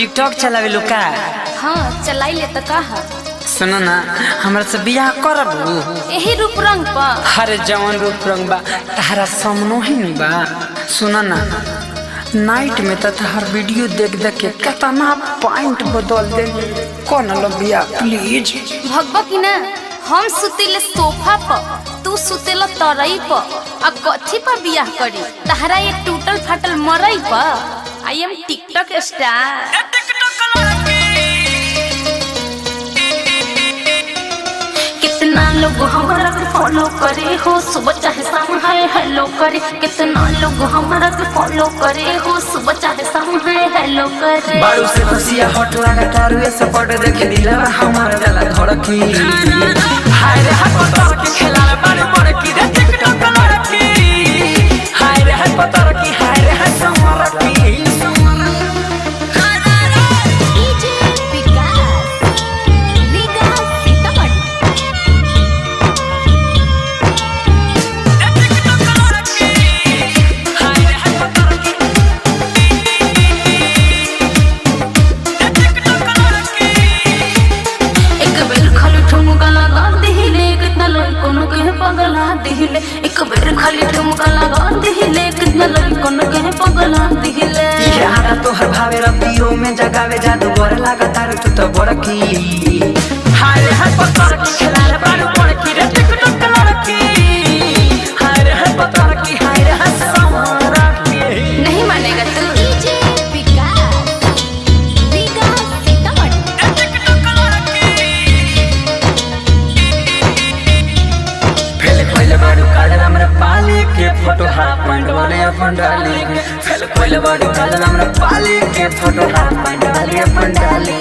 TikTok चलावे लो का? हाँ चलाई ले तो कहा। सुनो ना, हमरा से बियाह करबू? यही रूप रंग पा हरे जवन रूप रंग बा तारा सामनो ही नहीं बा। सुनो ना, नाइट में तो हर वीडियो देख देख के कितना पॉइंट बदल दे। कौन लो बिया प्लीज? भगवा की ना, हम सुतेले सोफा पर, तू सुतेला तरई पर, आ कथी पर बियाह करी? तहरा ये टूटल फाटल मरई पर। I am TikTok star. कितना लोग हमारा के फॉलो करे हो, सुबह चाहे शाम हाय हेलो करे। कितना लोग हमारा के फॉलो करे हो, सुबह चाहे शाम हाय हेलो करे। बारू से खुशिया हट लगा तारुए सपोर्ट देख दिला हमारा जला धड़की। हाय रे हाय पतर की खेला बारे पर की रे टिकटॉक लड़की। हाय रे हाय पतर की, हाय रे हाय समर की। एक बेर खाली ठुमका लगा दिहिले, कितना लड़कन के पगला दिहिले। यारा तोहर भावे रतियो में जगावे जादू बर लागा तारू तू तो बड़की। हाय रे हाय पतर की खेला बारू पर की रे टिकटॉक लड़की। हाय रे हाय पतर की, हाय रे हाय समर की। नहीं मानेगा तू। पाली के फोटो हाफ पैंट वाले अपन डाली। फेल कोइल बाडू काल हमरा पाली के फोटो हाफ पैंट वाले अपन डाली।